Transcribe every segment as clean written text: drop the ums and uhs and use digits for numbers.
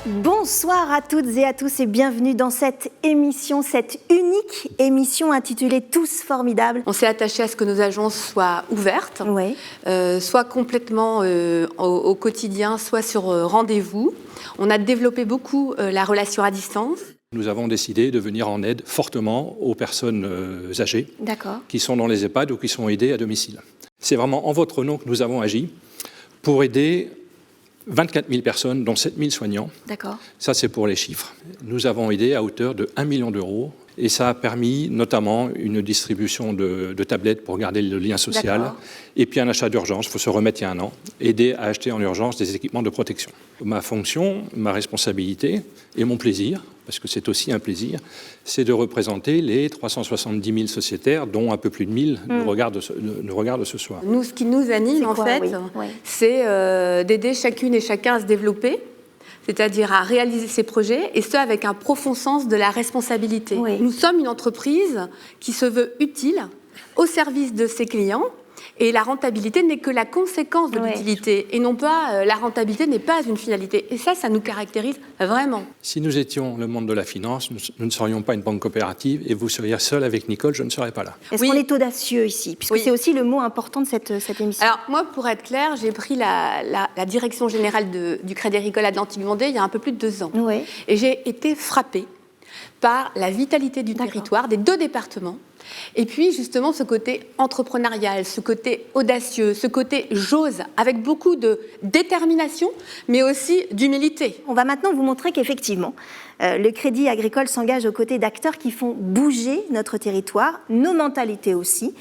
Bonsoir à toutes et à tous et bienvenue dans cette émission, cette unique émission intitulée Tous formidables. On s'est attaché à ce que nos agences soient ouvertes, Oui. soit complètement au quotidien, soit sur rendez-vous. On a développé beaucoup la relation à distance. Nous avons décidé de venir en aide fortement aux personnes âgées qui sont dans les EHPAD ou qui sont aidées à domicile. C'est vraiment en votre nom que nous avons agi pour aider 24 000 personnes, dont 7 000 soignants. D'accord. Ça, c'est pour les chiffres. Nous avons aidé à hauteur de 1 million d'euros et ça a permis notamment une distribution de tablettes pour garder le lien social. D'accord. Et puis un achat d'urgence, il faut se remettre il y a un an, aider à acheter en urgence des équipements de protection. Ma fonction, ma responsabilité et mon plaisir, parce que c'est aussi un plaisir, c'est de représenter les 370 000 sociétaires, dont un peu plus de 1 000 nous regardent ce soir. Nous, ce qui nous anime, en fait, c'est d'aider chacune et chacun à se développer, c'est-à-dire à réaliser ses projets, et ce, avec un profond sens de la responsabilité. Oui. Nous sommes une entreprise qui se veut utile au service de ses clients, et la rentabilité n'est que la conséquence de l'utilité, et non pas, la rentabilité n'est pas une finalité. Et ça nous caractérise vraiment. Si nous étions le monde de la finance, nous ne serions pas une banque coopérative, et vous seriez seul avec Nicole, je ne serais pas là. Est-ce qu'on est audacieux ici? Puisque c'est aussi le mot important de cette émission. Alors moi, pour être claire, j'ai pris la direction générale du Crédit Agricole Atlantique Vendée il y a un peu plus de 2 ans. Oui. Et j'ai été frappée par la vitalité du territoire, des 2 départements, et puis justement ce côté entrepreneurial, ce côté audacieux, ce côté j'ose, avec beaucoup de détermination, mais aussi d'humilité. On va maintenant vous montrer qu'effectivement, le Crédit Agricole s'engage aux côtés d'acteurs qui font bouger notre territoire, nos mentalités aussi,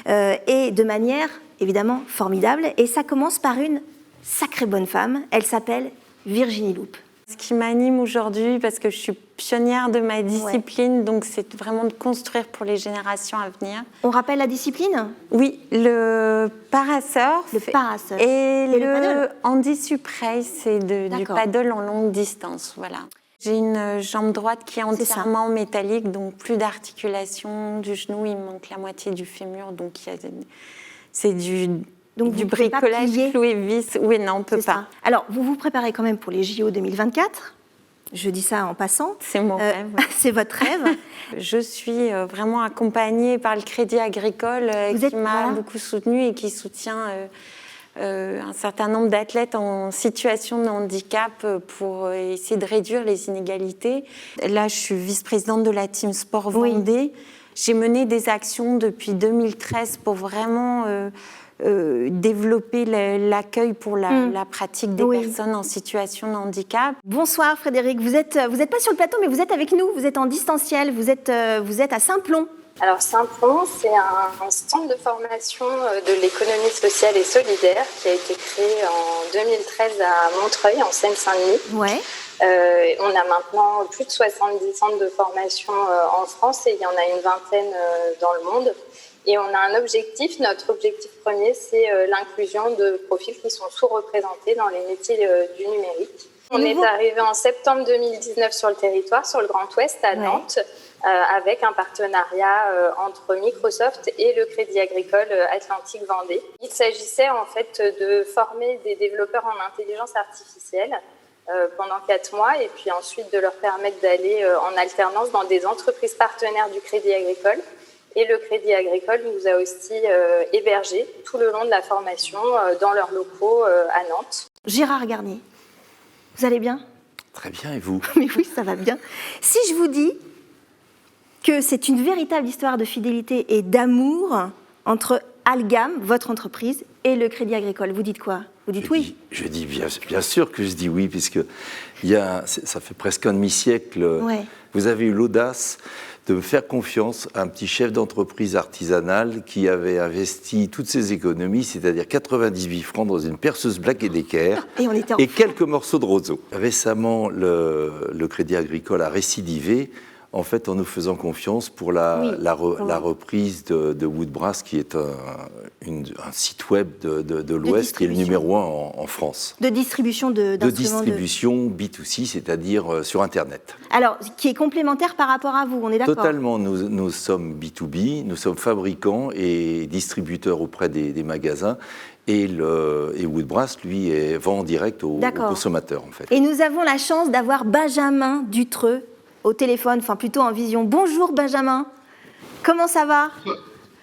et de manière évidemment formidable. Et ça commence par une sacrée bonne femme, elle s'appelle Virginie Loupe. Ce qui m'anime aujourd'hui, parce que je suis pionnière de ma discipline, donc c'est vraiment de construire pour les générations à venir. On rappelle la discipline ? Oui, le parasurf. Le parasurf. Et le paddle. handi suprêt, c'est du paddle en longue distance, voilà. J'ai une jambe droite qui est entièrement métallique, donc plus d'articulation du genou, il me manque la moitié du fémur, donc c'est du bricolage cloué vis. Oui, non, on ne peut pas. Ça. Alors, vous vous préparez quand même pour les JO 2024. Je dis ça en passant. C'est mon rêve. C'est votre rêve. Je suis vraiment accompagnée par le Crédit Agricole qui m'a beaucoup soutenue et qui soutient un certain nombre d'athlètes en situation de handicap pour essayer de réduire les inégalités. Là, je suis vice-présidente de la Team Sport Vendée. J'ai mené des actions depuis 2013 pour vraiment développer l'accueil pour la pratique des personnes en situation de handicap. Bonsoir Frédéric, vous êtes pas sur le plateau mais vous êtes avec nous, vous êtes en distanciel, vous êtes à Saint-Plon. Alors Saint-Plon, c'est un centre de formation de l'économie sociale et solidaire qui a été créé en 2013 à Montreuil, en Seine-Saint-Denis. Ouais. On a maintenant plus de 70 centres de formation en France et il y en a une vingtaine dans le monde. Et on a un objectif, notre objectif premier, c'est l'inclusion de profils qui sont sous-représentés dans les métiers du numérique. On est arrivé en septembre 2019 sur le territoire, sur le Grand Ouest, à Nantes, avec un partenariat entre Microsoft et le Crédit Agricole Atlantique Vendée. Il s'agissait en fait de former des développeurs en intelligence artificielle pendant 4 mois et puis ensuite de leur permettre d'aller en alternance dans des entreprises partenaires du Crédit Agricole. Et le Crédit Agricole nous a aussi hébergés tout le long de la formation dans leurs locaux à Nantes. Gérard Garnier, vous allez bien ? Très bien, et vous ? Mais oui, ça va bien. Si je vous dis que c'est une véritable histoire de fidélité et d'amour entre Algam, votre entreprise, et le Crédit Agricole, vous dites quoi ? Vous dites oui ? Je dis bien sûr que je dis oui, puisque ça fait presque un demi-siècle. Vous avez eu l'audace de me faire confiance à un petit chef d'entreprise artisanale qui avait investi toutes ses économies, c'est-à-dire 98 francs dans une perceuse Black & Decker et quelques morceaux de roseau. Récemment, le Crédit Agricole a récidivé, en fait, en nous faisant confiance pour la reprise de Woodbrass, qui est un site web de l'Ouest, qui est le numéro 1 en France. De distribution de distribution B2C, c'est-à-dire sur Internet. Alors, qui est complémentaire par rapport à vous, on est d'accord ? Totalement, nous sommes B2B, nous sommes fabricants et distributeurs auprès des magasins. Et Woodbrass, lui, vend en direct aux consommateurs, en fait. Et nous avons la chance d'avoir Benjamin Dutreux au téléphone, enfin plutôt en vision. Bonjour Benjamin, comment ça va?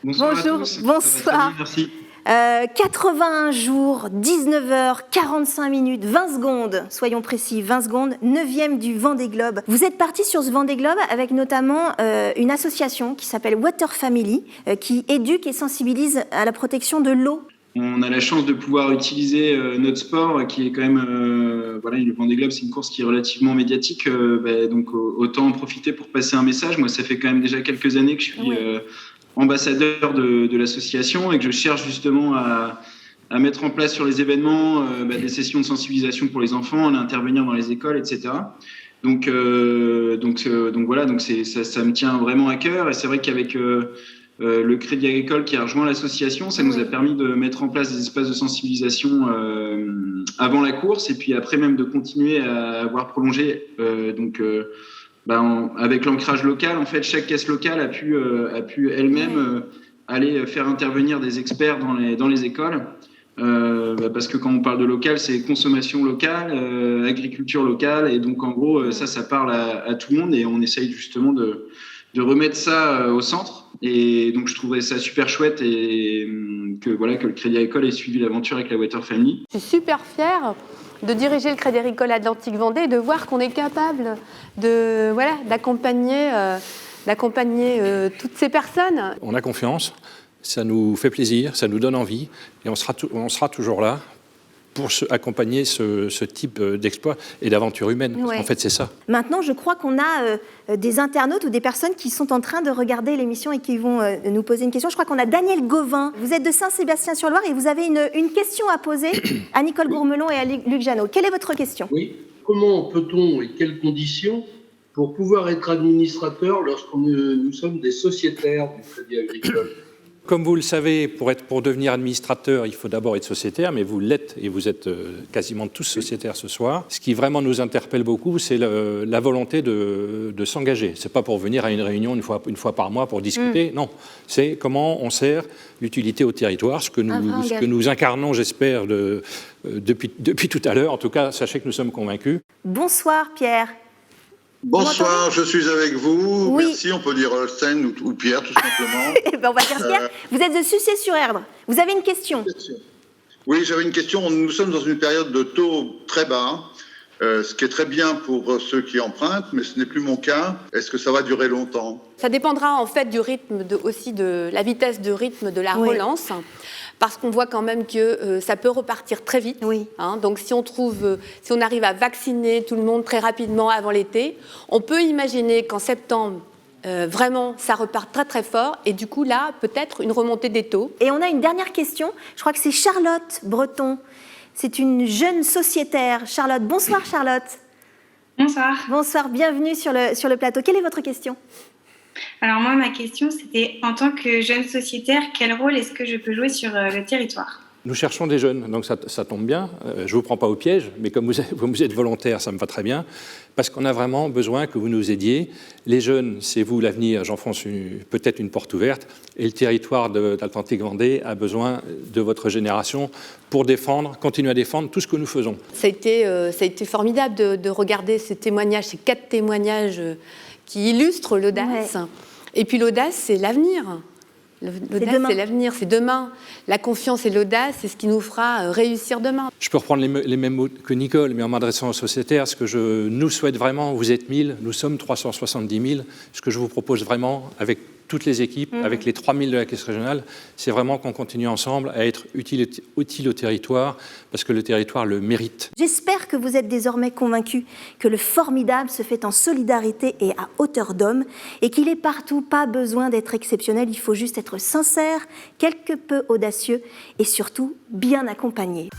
Bonsoir. Bonjour, à tous. bonsoir. Bien, merci. 81 jours, 19h, 45 minutes, 20 secondes, soyons précis, 20 secondes, 9e du Vendée Globe. Vous êtes parti sur ce Vendée Globe avec notamment une association qui s'appelle Water Family, qui éduque et sensibilise à la protection de l'eau. On a la chance de pouvoir utiliser notre sport qui est quand même, le Vendée Globe, c'est une course qui est relativement médiatique, donc autant en profiter pour passer un message. Moi, ça fait quand même déjà quelques années que je suis ambassadeur de l'association et que je cherche justement à mettre en place sur les événements des sessions de sensibilisation pour les enfants, à intervenir dans les écoles, etc. Donc voilà, ça me tient vraiment à cœur, et c'est vrai qu'avec le Crédit Agricole qui a rejoint l'association, ça nous a permis de mettre en place des espaces de sensibilisation avant la course, et puis après même de continuer à avoir prolongé avec l'ancrage local. En fait, chaque caisse locale a pu elle-même aller faire intervenir des experts dans les écoles, parce que quand on parle de local, c'est consommation locale, agriculture locale, et donc en gros ça parle à tout le monde, et on essaye justement de remettre ça au centre. Et donc je trouverais ça super chouette, et que le Crédit Agricole ait suivi l'aventure avec la Water Family. Je suis super fière de diriger le Crédit Agricole Atlantique Vendée et de voir qu'on est capable d'accompagner toutes ces personnes. On a confiance, ça nous fait plaisir, ça nous donne envie, et on sera toujours là pour accompagner ce type d'exploit et d'aventure humaine. Parce qu'en fait, c'est ça. Maintenant, je crois qu'on a des internautes ou des personnes qui sont en train de regarder l'émission et qui vont nous poser une question. Je crois qu'on a Daniel Gauvin. Vous êtes de Saint-Sébastien-sur-Loire et vous avez une question à poser à Nicole Gourmelon et à Luc Janot. Quelle est votre question? Oui. Comment peut-on et quelles conditions pour pouvoir être administrateur lorsque nous sommes des sociétaires du Crédit Agricole? Comme vous le savez, pour devenir administrateur, il faut d'abord être sociétaire, mais vous l'êtes, et vous êtes quasiment tous sociétaires ce soir. Ce qui vraiment nous interpelle beaucoup, c'est la volonté de s'engager. C'est pas pour venir à une réunion une fois par mois pour discuter, non. C'est comment on sert l'utilité au territoire, ce que nous incarnons, j'espère, depuis tout à l'heure. En tout cas, sachez que nous sommes convaincus. Bonsoir Pierre. Bonsoir, je suis avec vous. Oui. Merci, on peut dire Holstein ou Pierre, tout simplement. On va dire Pierre. Vous êtes de Sucé-sur-Erdre. Vous avez une question? Oui, j'avais une question. Nous sommes dans une période de taux très bas, ce qui est très bien pour ceux qui empruntent, mais ce n'est plus mon cas. Est-ce que ça va durer longtemps? Ça dépendra en fait du rythme, aussi de la vitesse de rythme de la relance. Parce qu'on voit quand même que ça peut repartir très vite. Oui. Donc si on arrive à vacciner tout le monde très rapidement avant l'été, on peut imaginer qu'en septembre, vraiment, ça repart très très fort. Et du coup, là, peut-être une remontée des taux. Et on a une dernière question. Je crois que c'est Charlotte Breton. C'est une jeune sociétaire. Charlotte, bonsoir Charlotte. Bonsoir. Bonsoir, bienvenue sur le plateau. Quelle est votre question? Alors moi, ma question, c'était en tant que jeune sociétaire, quel rôle est-ce que je peux jouer sur le territoire? Nous cherchons des jeunes, donc ça tombe bien. Je ne vous prends pas au piège, mais comme vous êtes volontaire, ça me va très bien, parce qu'on a vraiment besoin que vous nous aidiez. Les jeunes, c'est vous l'avenir, j'enfonce peut-être une porte ouverte, et le territoire d'Atlantique Vendée a besoin de votre génération pour continuer à défendre tout ce que nous faisons. Ça a été formidable de regarder ces témoignages, ces 4 témoignages qui illustrent l'audace. Ouais. Et puis l'audace, c'est l'avenir. L'audace, c'est l'avenir, c'est demain. La confiance et l'audace, c'est ce qui nous fera réussir demain. Je peux reprendre les mêmes mots que Nicole, mais en m'adressant aux sociétaires, ce que je nous souhaite vraiment, vous êtes 1000, nous sommes 370 000. Ce que je vous propose vraiment, avec toutes les équipes, avec les 3000 de la Caisse régionale, c'est vraiment qu'on continue ensemble à être utile au territoire, parce que le territoire le mérite. J'espère que vous êtes désormais convaincus que le formidable se fait en solidarité et à hauteur d'homme, et qu'il est partout, pas besoin d'être exceptionnel, il faut juste être sincère, quelque peu audacieux et surtout bien accompagné.